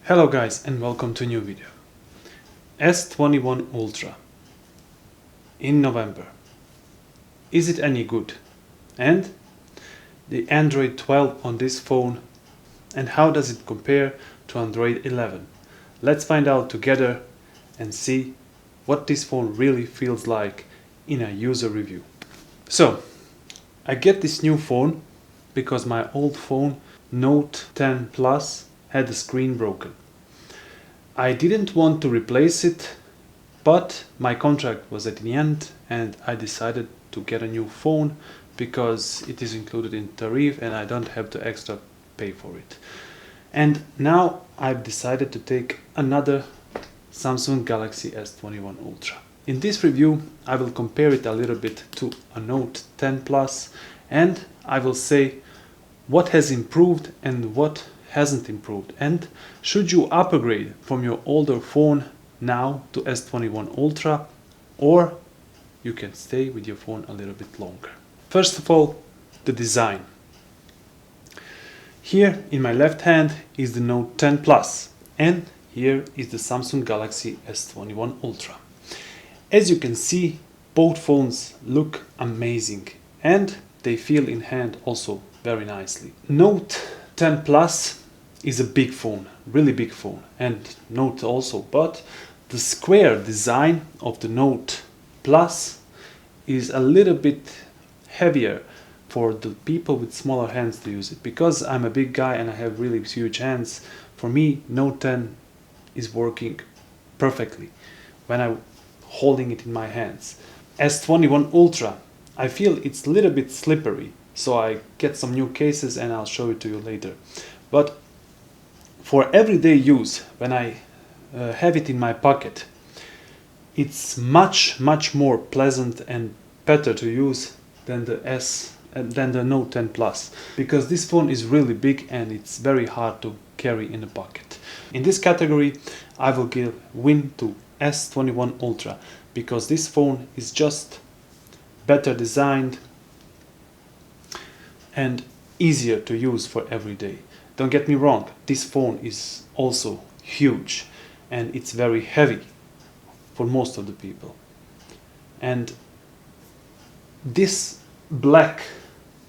Hello guys and welcome to a new video. S21 Ultra in November. Is it any good? And the Android 12 on this phone, and how does it compare to Android 11? Let's find out together and see what this phone really feels like in a user review. So, I get this new phone because my old phone Note 10 Plus had the screen broken. I didn't want to replace it, but my contract was at the end and I decided to get a new phone because it is included in tariff and I don't have to extra pay for it. And now I've decided to take another Samsung Galaxy S21 Ultra. In this review I will compare it a little bit to a Note 10 Plus and I will say what has improved and what hasn't improved, and should you upgrade from your older phone now to S21 Ultra, or you can stay with your phone a little bit longer. First of all, the design. Here in my left hand is the Note 10 Plus and here is the Samsung Galaxy S21 Ultra. As you can see, both phones look amazing and they feel in hand also very nicely. Note 10 Plus is a big phone, really big phone, and Note also, but the square design of the Note Plus is a little bit heavier for the people with smaller hands to use it. Because I'm a big guy and I have really huge hands, for me Note 10 is working perfectly when I'm holding it in my hands. S21 Ultra, I feel it's a little bit slippery, so I get some new cases and I'll show it to you later. But for everyday use, when I have it in my pocket, it's much more pleasant and better to use than the Note 10 Plus, because this phone is really big and it's very hard to carry in the pocket. In this category I will give win to S21 Ultra because this phone is just better designed and easier to use for every day. Don't get me wrong, this phone is also huge and it's very heavy for most of the people. And this black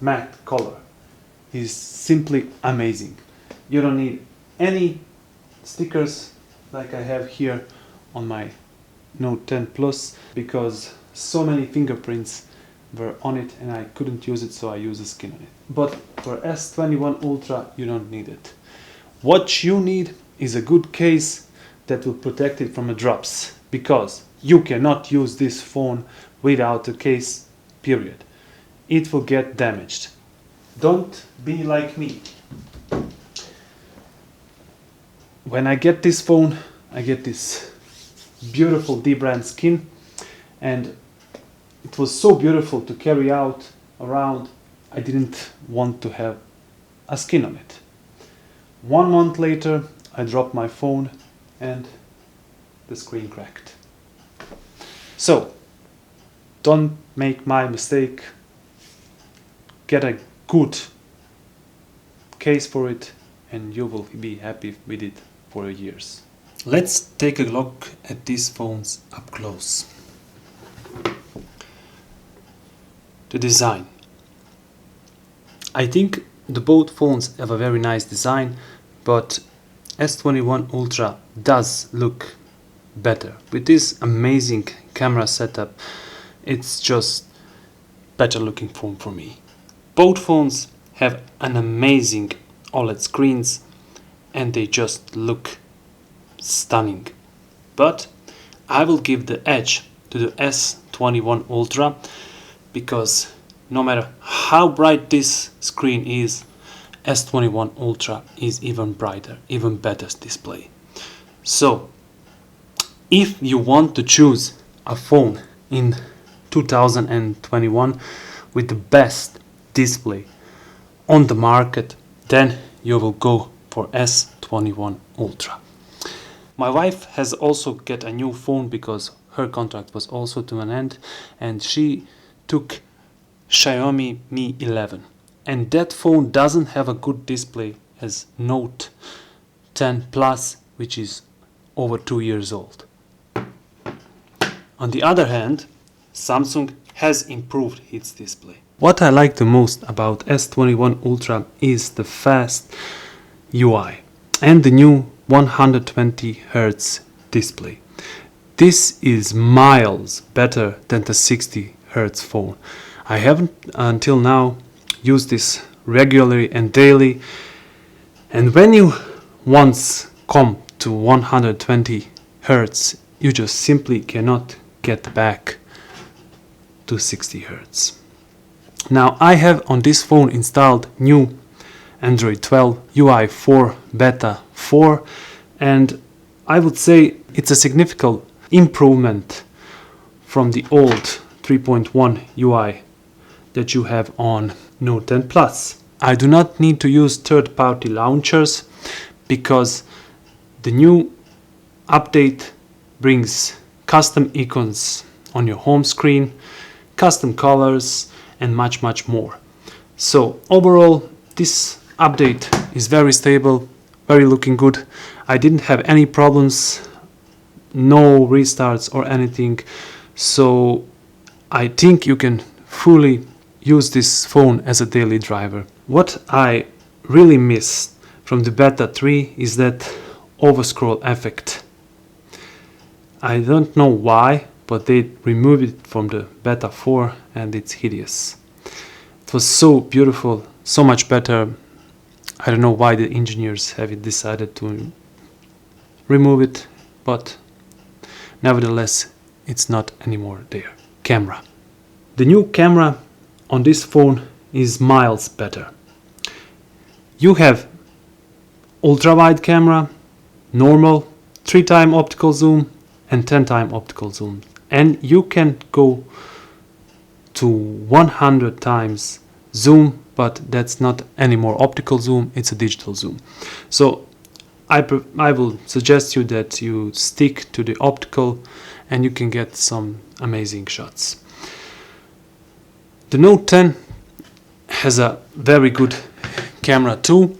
matte color is simply amazing. You don't need any stickers like I have here on my Note 10 Plus because so many fingerprints were on it and I couldn't use it, so I use the skin on it. But for S21 Ultra you don't need it. What you need is a good case that will protect it from the drops, because you cannot use this phone without a case, period. It will get damaged. Don't be like me. When I get this phone, I get this beautiful D-brand skin, and it was so beautiful to carry out around, I didn't want to have a skin on it. 1 month later, I dropped my phone and the screen cracked. So, don't make my mistake. Get a good case for it and you will be happy with it for years. Let's take a look at these phones up close. The design. I think the both phones have a very nice design, but S21 Ultra does look better. With this amazing camera setup, it's just better looking phone for me. Both phones have an amazing OLED screens and they just look stunning. But I will give the edge to the S21 Ultra because no matter how bright this screen is, S21 Ultra is even brighter, even better display. So, if you want to choose a phone in 2021 with the best display on the market, then you will go for S21 Ultra. My wife has also get a new phone because her contract was also to an end, and she took Xiaomi Mi 11, and that phone doesn't have a good display as Note 10 Plus which is over 2 years old. On the other hand, Samsung has improved its display. What I like the most about S21 Ultra is the fast UI and the new 120 Hz display. This is miles better than the 60 Hz phone. I haven't until now used this regularly and daily, and when you once come to 120 Hz, you just simply cannot get back to 60 Hz. Now I have on this phone installed new Android 12 UI 4 Beta 4, and I would say it's a significant improvement from the old 3.1 UI that you have on Note 10 Plus. I do not need to use third-party launchers because the new update brings custom icons on your home screen, custom colors, and much more. So overall, this update is very stable, very looking good. I didn't have any problems, no restarts or anything, so I think you can fully use this phone as a daily driver. What I really miss from the Beta 3 is that overscroll effect. I don't know why, but they removed it from the Beta 4 and it's hideous. It was so beautiful, so much better. I don't know why the engineers have decided to remove it, but nevertheless it's not anymore there. Camera. The new camera on this phone is miles better. You have ultra-wide camera, normal, 3x optical zoom and 10x optical zoom, and you can go to 100 times zoom, but that's not anymore optical zoom, it's a digital zoom. So I will suggest you that you stick to the optical and you can get some amazing shots. The Note 10 has a very good camera too,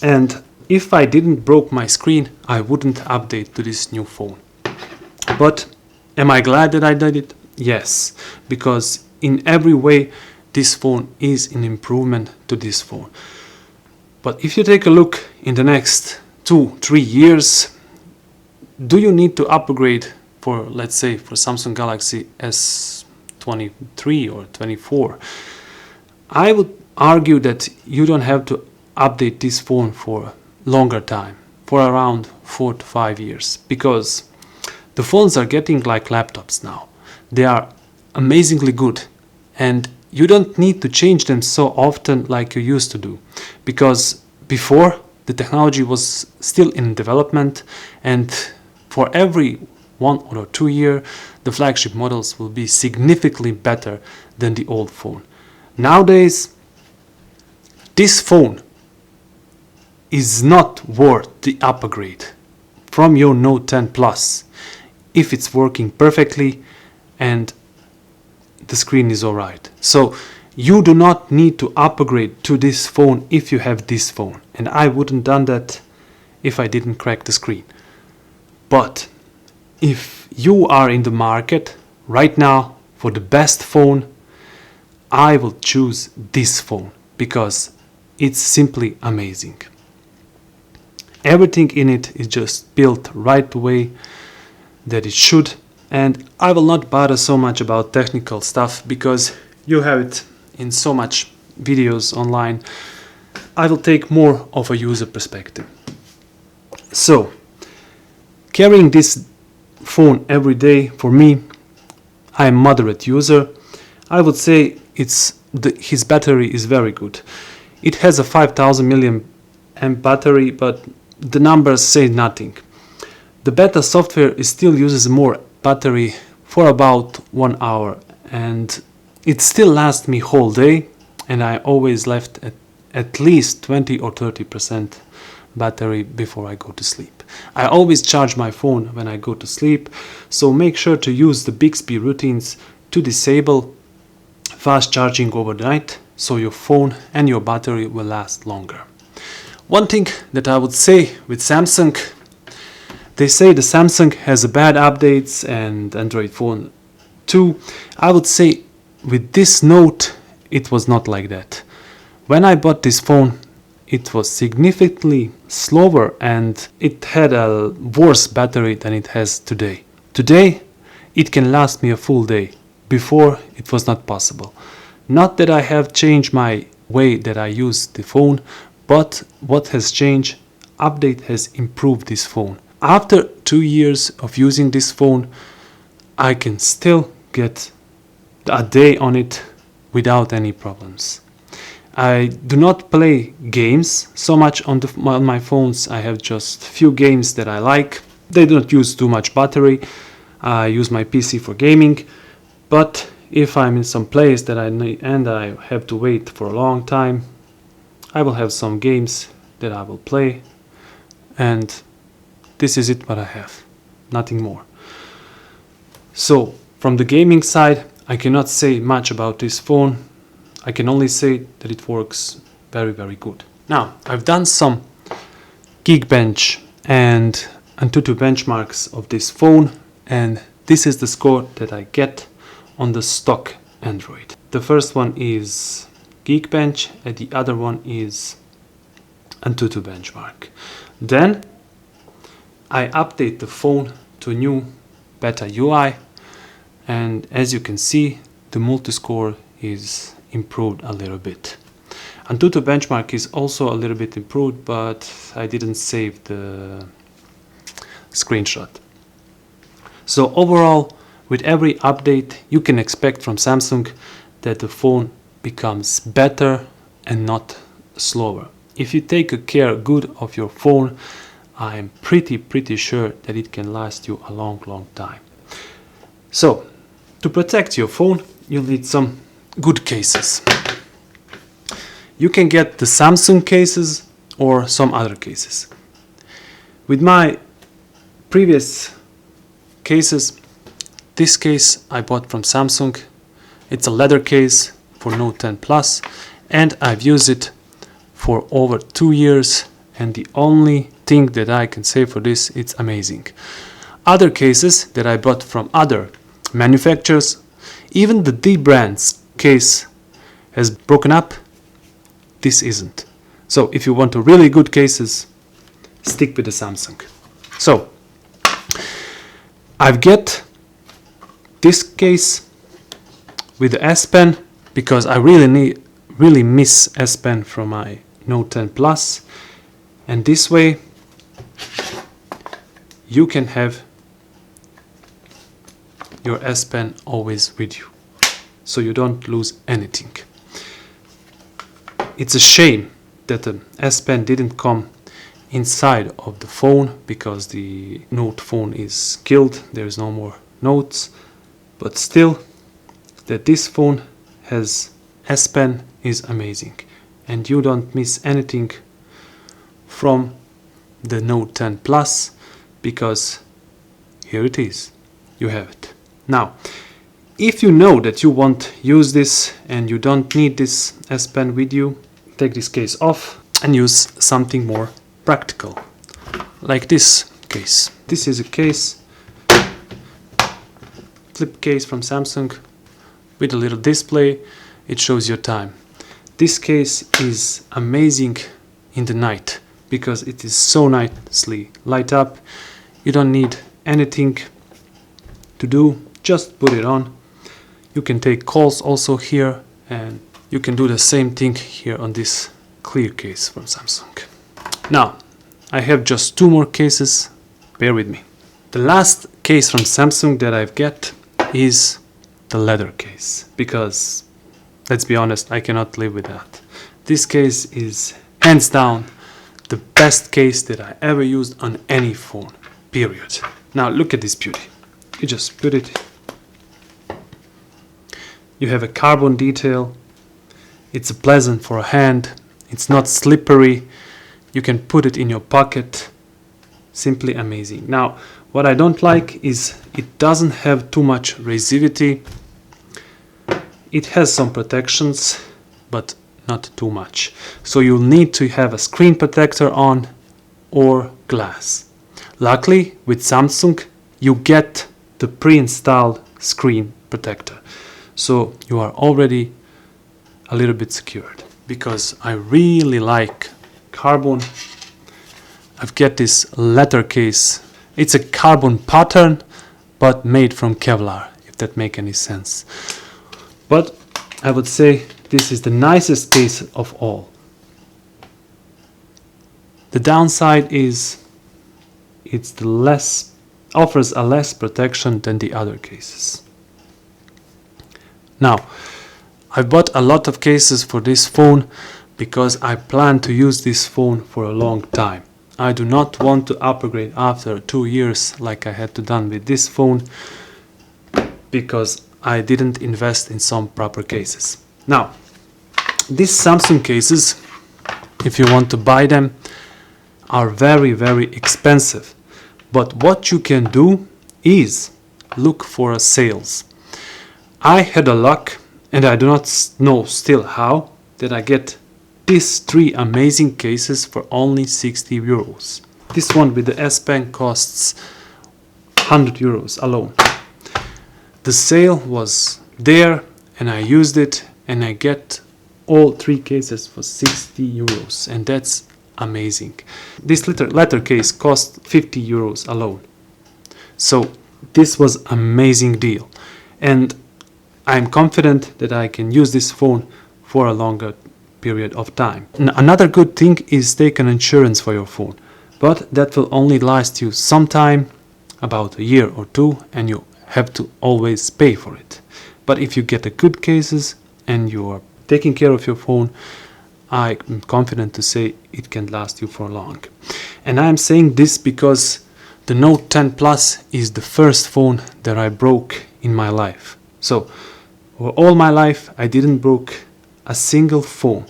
and if I didn't broke my screen, I wouldn't update to this new phone. But am I glad that I did it? Yes, because in every way this phone is an improvement to this phone. But if you take a look in the next 2-3 years, do you need to upgrade for, let's say, for Samsung Galaxy S23 or 24? I would argue that you don't have to update this phone for longer time, for around 4 to 5 years, because the phones are getting like laptops now. They are amazingly good, and you don't need to change them so often like you used to do, because before the technology was still in development, and for every 1 or 2 years the flagship models will be significantly better than the old phone. Nowadays this phone is not worth the upgrade from your Note 10 Plus if it's working perfectly and the screen is alright. So you do not need to upgrade to this phone if you have this phone, and I wouldn't done that if I didn't crack the screen. But if you are in the market right now for the best phone, I will choose this phone because it's simply amazing. Everything in it is just built right the way that it should, and I will not bother so much about technical stuff because you have it in so much videos online. I will take more of a user perspective. So carrying this phone every day, for me, I am a moderate user. I would say his battery is very good. It has a 5000 mAh battery, but the numbers say nothing. The beta software still uses more battery for about 1 hour, and it still lasts me whole day, and I always left at least 20 or 30% battery before I go to sleep. I always charge my phone when I go to sleep, so make sure to use the Bixby routines to disable fast charging overnight, so your phone and your battery will last longer. One thing that I would say with Samsung, They say the Samsung has a bad updates and Android phone too. I would say with this Note it was not like that. When I bought this phone, it was significantly slower and it had a worse battery than it has today. Today it can last me a full day. Before it was not possible. Not that I have changed my way that I use the phone, but what has changed, update has improved this phone. After 2 years of using this phone, I can still get a day on it without any problems. I do not play games so much on my phones. I have just few games that I like. They don't use too much battery. I use my PC for gaming, but if I'm in some place that I need and I have to wait for a long time, I will have some games that I will play, and this is it what I have, nothing more. So from the gaming side, I cannot say much about this phone. I can only say that it works very, very good. Now, I've done some Geekbench and Antutu benchmarks of this phone, and this is the score that I get on the stock Android. The first one is Geekbench and the other one is Antutu benchmark. Then I update the phone to new beta UI, and as you can see, the multi-score is improved a little bit. Antutu benchmark is also a little bit improved, but I didn't save the screenshot. So overall, with every update, you can expect from Samsung that the phone becomes better and not slower. If you take care good of your phone, I'm pretty sure that it can last you a long time. So, to protect your phone, you'll need some good cases. You can get the Samsung cases or some other cases. With my previous cases, this case I bought from Samsung. It's a leather case for Note 10 Plus, and I've used it for over 2 years, and the only thing that I can say for this, it's amazing. Other cases that I bought from other manufacturers, even the D brand's case has broken up. This isn't. So if you want a really good cases, stick with the Samsung. So I've get this case with the S Pen because I really miss S Pen from my Note 10 Plus, and this way you can have your S Pen always with you, so you don't lose anything. It's a shame that the S Pen didn't come inside of the phone because the Note phone is killed. There is no more notes, but still, that this phone has S Pen is amazing, and you don't miss anything from the Note 10 Plus because here it is, you have it. Now, if you know that you won't use this and you don't need this S Pen with you, take this case off and use something more practical, like this case. This is a case, flip case from Samsung with a little display. It shows your time. This case is amazing in the night because it is so nicely light up. You don't need anything to do, just put it on. You can take calls also here, and you can do the same thing here on this clear case from Samsung. Now, I have just 2 more cases, bear with me. The last case from Samsung that I've get is the leather case, because let's be honest, I cannot live with that. This case is hands down the best case that I ever used on any phone, period. Now look at this beauty. You just put it, you have a carbon detail, it's pleasant for a hand, it's not slippery, you can put it in your pocket, simply amazing. Now what I don't like is it doesn't have too much resivity. It has some protections, but not too much. So you'll need to have a screen protector on or glass. Luckily, with Samsung, you get the pre-installed screen protector. So you are already a little bit secured. Because I really like carbon, I've got this leather case. It's a carbon pattern, but made from Kevlar, if that makes any sense. But I would say this is the nicest case of all. The downside is offers a less protection than the other cases. Now, I bought a lot of cases for this phone because I plan to use this phone for a long time. I do not want to upgrade after 2 years like I had to done with this phone because I didn't invest in some proper cases. Now, these Samsung cases, if you want to buy them, are very, very expensive. But what you can do is look for sales. I had a luck, and I do not know still how, that I get these 3 amazing cases for only 60 euros. This one with the S Pen costs 100 euros alone. The sale was there and I used it and I get all 3 cases for 60 euros, and that's amazing. This leather case cost 50 euros alone. So this was an amazing deal, and I'm confident that I can use this phone for a longer period of time. Another good thing is take an insurance for your phone, but that will only last you some time, about a year or 2, and you have to always pay for it. But if you get a good cases and you are taking care of your phone, I'm confident to say it can last you for long. And I'm saying this because the Note 10 Plus is the first phone that I broke in my life. So for all my life I didn't broke a single phone,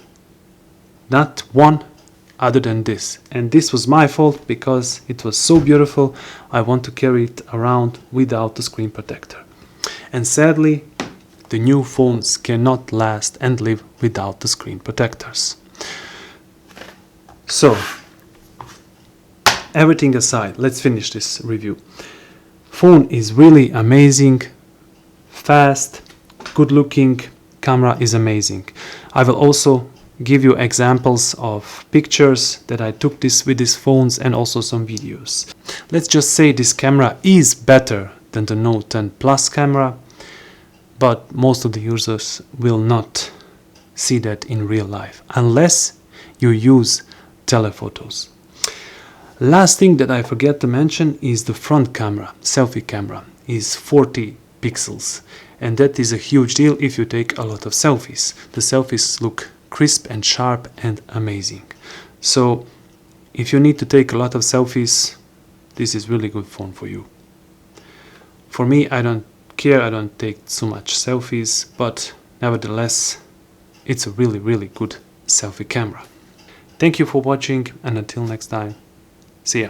not one other than this. And this was my fault because it was so beautiful. I want to carry it around without the screen protector. And sadly, the new phones cannot last and live without the screen protectors. So, everything aside, let's finish this review. Phone is really amazing, fast, good looking, camera is amazing. I will also give you examples of pictures that I took with these phones and also some videos. Let's just say this camera is better than the Note 10 Plus camera, but most of the users will not see that in real life unless you use telephotos. Last thing that I forget to mention is the front camera, selfie camera, is 40 pixels, and that is a huge deal if you take a lot of selfies. The selfies look crisp and sharp and amazing. So if you need to take a lot of selfies, this is really good phone for you. For me, I don't care, I don't take so much selfies, but nevertheless it's a really, really good selfie camera. Thank you for watching, and until next time, see ya.